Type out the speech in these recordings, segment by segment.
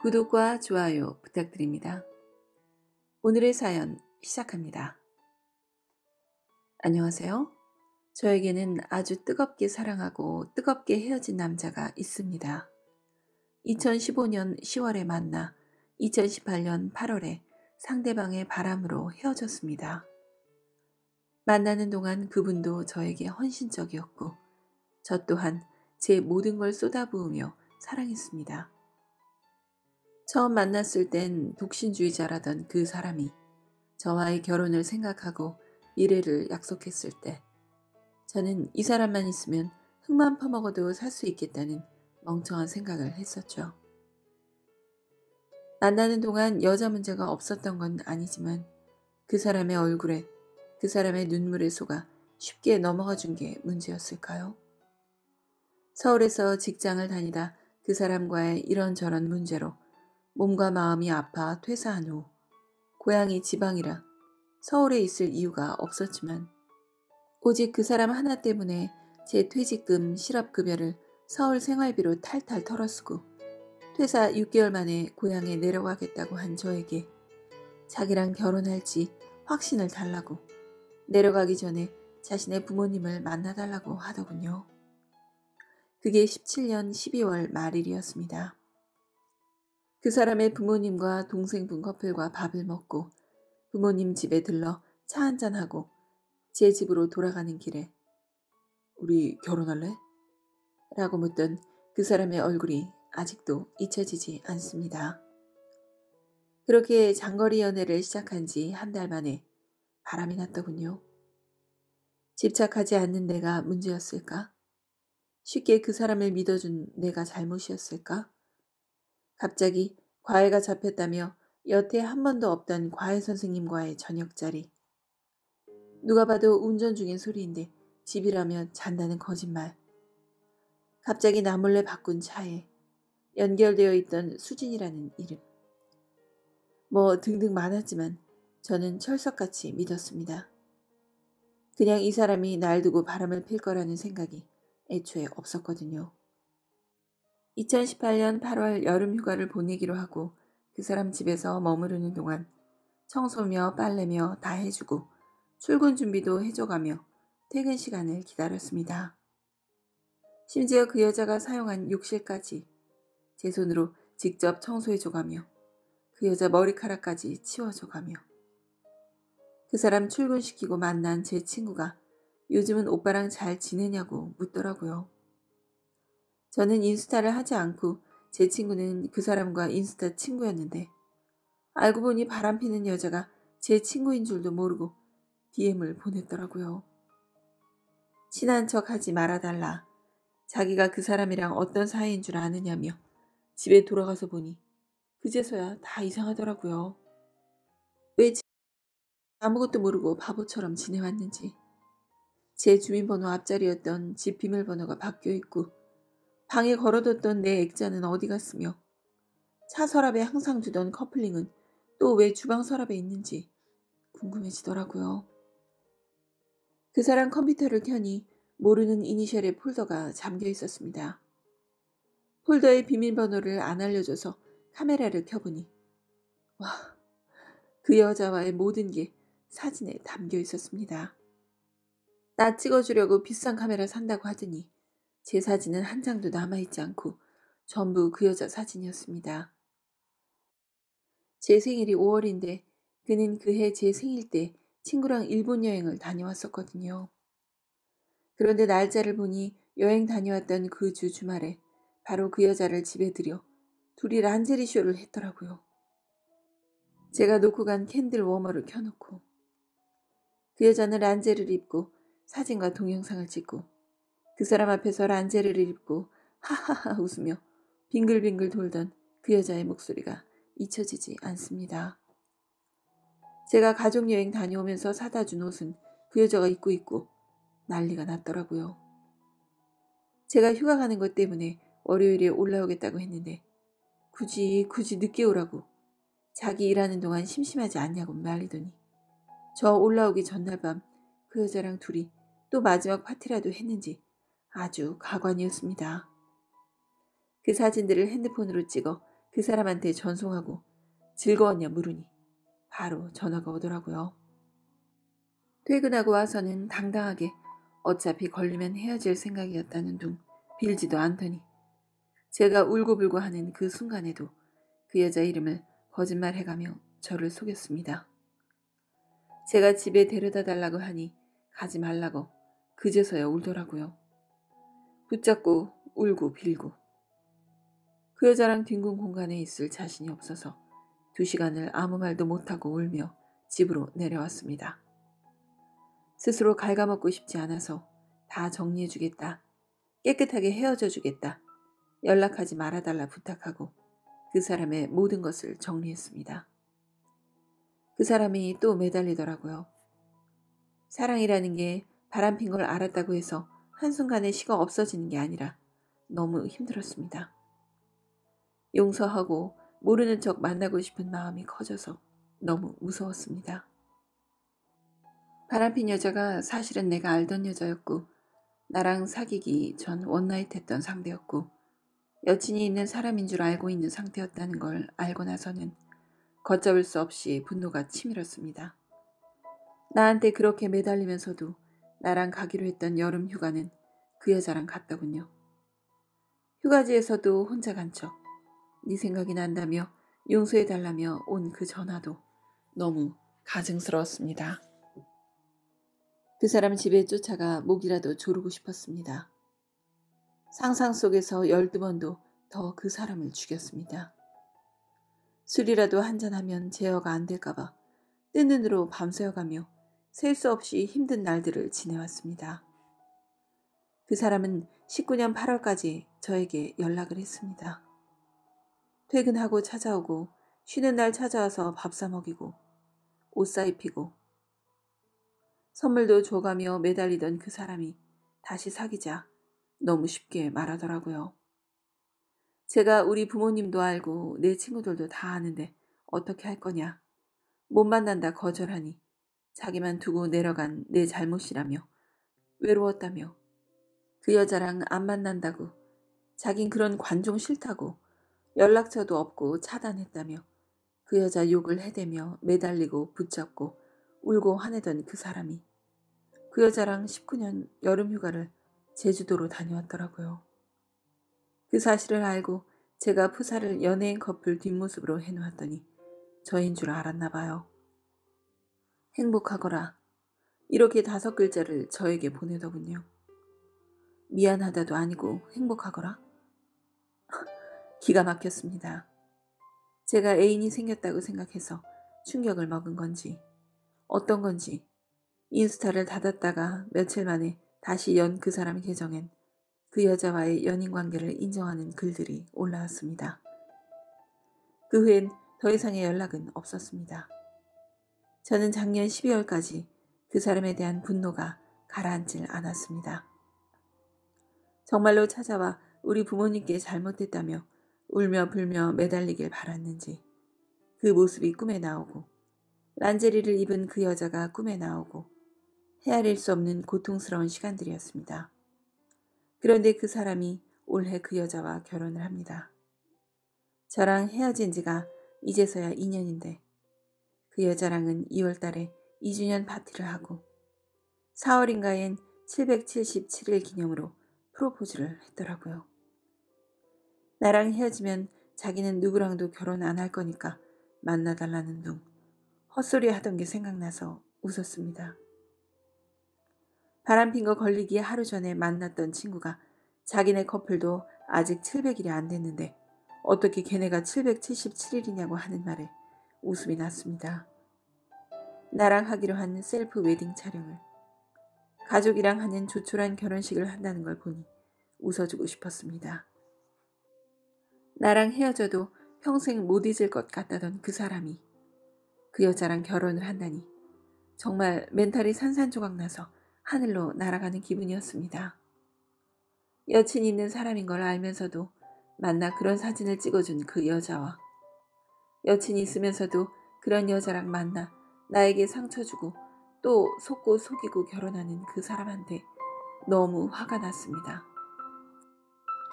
구독과 좋아요 부탁드립니다. 오늘의 사연 시작합니다. 안녕하세요. 저에게는 아주 뜨겁게 사랑하고 뜨겁게 헤어진 남자가 있습니다. 2015년 10월에 만나 2018년 8월에 상대방의 바람으로 헤어졌습니다. 만나는 동안 그분도 저에게 헌신적이었고 저 또한 제 모든 걸 쏟아부으며 사랑했습니다. 처음 만났을 땐 독신주의자라던 그 사람이 저와의 결혼을 생각하고 미래를 약속했을 때 저는 이 사람만 있으면 흙만 퍼먹어도 살 수 있겠다는 멍청한 생각을 했었죠. 만나는 동안 여자 문제가 없었던 건 아니지만 그 사람의 얼굴에 그 사람의 눈물에 속아 쉽게 넘어가 준 게 문제였을까요? 서울에서 직장을 다니다 그 사람과의 이런저런 문제로 몸과 마음이 아파 퇴사한 후 고향이 지방이라 서울에 있을 이유가 없었지만 오직 그 사람 하나 때문에 제 퇴직금 실업급여를 서울 생활비로 탈탈 털어쓰고 퇴사 6개월 만에 고향에 내려가겠다고 한 저에게 자기랑 결혼할지 확신을 달라고 내려가기 전에 자신의 부모님을 만나달라고 하더군요. 그게 17년 12월 말일이었습니다. 그 사람의 부모님과 동생분 커플과 밥을 먹고 부모님 집에 들러 차 한잔하고 제 집으로 돌아가는 길에 우리 결혼할래? 라고 묻던 그 사람의 얼굴이 아직도 잊혀지지 않습니다. 그렇게 장거리 연애를 시작한 지 한 달 만에 바람이 났더군요. 집착하지 않는 내가 문제였을까? 쉽게 그 사람을 믿어준 내가 잘못이었을까? 갑자기 과외가 잡혔다며 여태 한 번도 없던 과외 선생님과의 저녁자리. 누가 봐도 운전 중인 소리인데 집이라면 잔다는 거짓말. 갑자기 나 몰래 바꾼 차에 연결되어 있던 수진이라는 이름. 뭐 등등 많았지만 저는 철석같이 믿었습니다. 그냥 이 사람이 날 두고 바람을 필 거라는 생각이 애초에 없었거든요. 2018년 8월 여름 휴가를 보내기로 하고 그 사람 집에서 머무르는 동안 청소며 빨래며 다 해주고 출근 준비도 해줘가며 퇴근 시간을 기다렸습니다. 심지어 그 여자가 사용한 욕실까지 제 손으로 직접 청소해줘가며 그 여자 머리카락까지 치워줘가며 그 사람 출근시키고 만난 제 친구가 요즘은 오빠랑 잘 지내냐고 묻더라고요. 저는 인스타를 하지 않고 제 친구는 그 사람과 인스타 친구였는데 알고 보니 바람피는 여자가 제 친구인 줄도 모르고 DM을 보냈더라고요. 친한 척 하지 말아달라. 자기가 그 사람이랑 어떤 사이인 줄 아느냐며 집에 돌아가서 보니 그제서야 다 이상하더라고요. 왜 아무것도 모르고 바보처럼 지내왔는지. 제 주민번호 앞자리였던 집 비밀번호가 바뀌어 있고 방에 걸어뒀던 내 액자는 어디 갔으며 차 서랍에 항상 두던 커플링은 또 왜 주방 서랍에 있는지 궁금해지더라고요. 그 사람 컴퓨터를 켜니 모르는 이니셜의 폴더가 잠겨 있었습니다. 폴더의 비밀번호를 안 알려줘서 카메라를 켜보니 와, 그 여자와의 모든 게 사진에 담겨 있었습니다. 나 찍어주려고 비싼 카메라 산다고 하더니 제 사진은 한 장도 남아있지 않고 전부 그 여자 사진이었습니다. 제 생일이 5월인데 그는 그해 제 생일 때 친구랑 일본 여행을 다녀왔었거든요. 그런데 날짜를 보니 여행 다녀왔던 그 주 주말에 바로 그 여자를 집에 들여 둘이 란제리 쇼를 했더라고요. 제가 놓고 간 캔들 워머를 켜놓고 그 여자는 란제를 입고 사진과 동영상을 찍고 그 사람 앞에서 란제리를 입고 하하하 웃으며 빙글빙글 돌던 그 여자의 목소리가 잊혀지지 않습니다. 제가 가족여행 다녀오면서 사다 준 옷은 그 여자가 입고 있고 난리가 났더라고요. 제가 휴가 가는 것 때문에 월요일에 올라오겠다고 했는데 굳이 늦게 오라고 자기 일하는 동안 심심하지 않냐고 말리더니 저 올라오기 전날 밤 그 여자랑 둘이 또 마지막 파티라도 했는지 아주 가관이었습니다. 그 사진들을 핸드폰으로 찍어 그 사람한테 전송하고 즐거웠냐 물으니 바로 전화가 오더라고요. 퇴근하고 와서는 당당하게 어차피 걸리면 헤어질 생각이었다는 둥 빌지도 않더니 제가 울고불고 하는 그 순간에도 그 여자 이름을 거짓말해가며 저를 속였습니다. 제가 집에 데려다 달라고 하니 가지 말라고 그제서야 울더라고요. 붙잡고 울고 빌고. 그 여자랑 뒹군 공간에 있을 자신이 없어서 2시간을 아무 말도 못하고 울며 집으로 내려왔습니다. 스스로 갉아먹고 싶지 않아서 다 정리해주겠다. 깨끗하게 헤어져주겠다. 연락하지 말아달라 부탁하고 그 사람의 모든 것을 정리했습니다. 그 사람이 또 매달리더라고요. 사랑이라는 게 바람핀 걸 알았다고 해서 한순간에 식어 없어지는 게 아니라 너무 힘들었습니다. 용서하고 모르는 척 만나고 싶은 마음이 커져서 너무 무서웠습니다. 바람핀 여자가 사실은 내가 알던 여자였고 나랑 사귀기 전 원나잇 했던 상대였고 여친이 있는 사람인 줄 알고 있는 상태였다는 걸 알고 나서는 걷잡을 수 없이 분노가 치밀었습니다. 나한테 그렇게 매달리면서도 나랑 가기로 했던 여름 휴가는 그 여자랑 갔더군요. 휴가지에서도 혼자 간 척, 네 생각이 난다며 용서해달라며 온 그 전화도 너무 가증스러웠습니다. 그 사람 집에 쫓아가 목이라도 조르고 싶었습니다. 상상 속에서 12번도 더 그 사람을 죽였습니다. 술이라도 한잔하면 제어가 안 될까봐 뜬 눈으로 밤새워가며 셀 수 없이 힘든 날들을 지내왔습니다. 그 사람은 19년 8월까지 저에게 연락을 했습니다. 퇴근하고 찾아오고 쉬는 날 찾아와서 밥 사 먹이고 옷 사입히고 선물도 줘가며 매달리던 그 사람이 다시 사귀자 너무 쉽게 말하더라고요. 제가 우리 부모님도 알고 내 친구들도 다 아는데 어떻게 할 거냐. 못 만난다 거절하니 자기만 두고 내려간 내 잘못이라며 외로웠다며 그 여자랑 안 만난다고 자긴 그런 관종 싫다고 연락처도 없고 차단했다며 그 여자 욕을 해대며 매달리고 붙잡고 울고 화내던 그 사람이 그 여자랑 19년 여름휴가를 제주도로 다녀왔더라고요. 그 사실을 알고 제가 푸사를 연예인 커플 뒷모습으로 해놓았더니 저인 줄 알았나 봐요. 행복하거라. 이렇게 5글자를 저에게 보내더군요. 미안하다도 아니고 행복하거라? 기가 막혔습니다. 제가 애인이 생겼다고 생각해서 충격을 먹은 건지 어떤 건지 인스타를 닫았다가 며칠 만에 다시 연 그 사람 계정엔 그 여자와의 연인 관계를 인정하는 글들이 올라왔습니다. 그 후엔 더 이상의 연락은 없었습니다. 저는 작년 12월까지 그 사람에 대한 분노가 가라앉질 않았습니다. 정말로 찾아와 우리 부모님께 잘못했다며 울며 불며 매달리길 바랐는지 그 모습이 꿈에 나오고 란제리를 입은 그 여자가 꿈에 나오고 헤아릴 수 없는 고통스러운 시간들이었습니다. 그런데 그 사람이 올해 그 여자와 결혼을 합니다. 저랑 헤어진 지가 이제서야 2년인데 그 여자랑은 2월 달에 2주년 파티를 하고 4월인가엔 777일 기념으로 프로포즈를 했더라고요. 나랑 헤어지면 자기는 누구랑도 결혼 안 할 거니까 만나달라는 둥 헛소리 하던 게 생각나서 웃었습니다. 바람핀 거 걸리기에 하루 전에 만났던 친구가 자기네 커플도 아직 700일이 안 됐는데 어떻게 걔네가 777일이냐고 하는 말에 웃음이 났습니다. 나랑 하기로 한 셀프 웨딩 촬영을 가족이랑 하는 조촐한 결혼식을 한다는 걸 보니 웃어주고 싶었습니다. 나랑 헤어져도 평생 못 잊을 것 같다던 그 사람이 그 여자랑 결혼을 한다니 정말 멘탈이 산산조각 나서 하늘로 날아가는 기분이었습니다. 여친 있는 사람인 걸 알면서도 만나 그런 사진을 찍어준 그 여자와 여친이 있으면서도 그런 여자랑 만나 나에게 상처 주고 또 속고 속이고 결혼하는 그 사람한테 너무 화가 났습니다.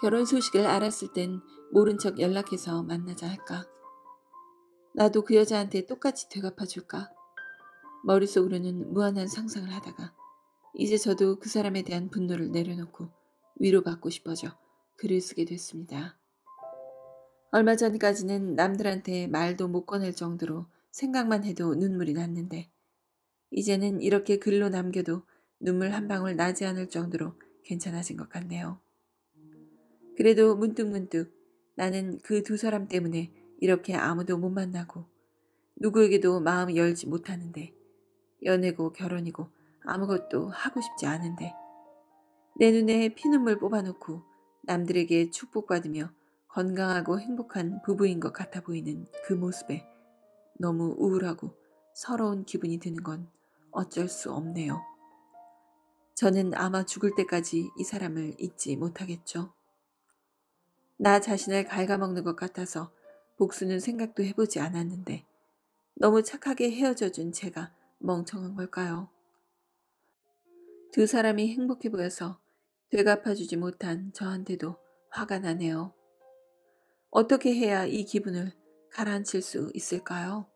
결혼 소식을 알았을 땐 모른 척 연락해서 만나자 할까? 나도 그 여자한테 똑같이 되갚아줄까? 머릿속으로는 무한한 상상을 하다가 이제 저도 그 사람에 대한 분노를 내려놓고 위로받고 싶어져 글을 쓰게 됐습니다. 얼마 전까지는 남들한테 말도 못 꺼낼 정도로 생각만 해도 눈물이 났는데 이제는 이렇게 글로 남겨도 눈물 한 방울 나지 않을 정도로 괜찮아진 것 같네요. 그래도 문득문득 나는 그 두 사람 때문에 이렇게 아무도 못 만나고 누구에게도 마음 열지 못하는데 연애고 결혼이고 아무것도 하고 싶지 않은데 내 눈에 피눈물 뽑아놓고 남들에게 축복받으며 건강하고 행복한 부부인 것 같아 보이는 그 모습에 너무 우울하고 서러운 기분이 드는 건 어쩔 수 없네요. 저는 아마 죽을 때까지 이 사람을 잊지 못하겠죠. 나 자신을 갉아먹는 것 같아서 복수는 생각도 해보지 않았는데 너무 착하게 헤어져 준 제가 멍청한 걸까요? 두 사람이 행복해 보여서 되갚아주지 못한 저한테도 화가 나네요. 어떻게 해야 이 기분을 가라앉힐 수 있을까요?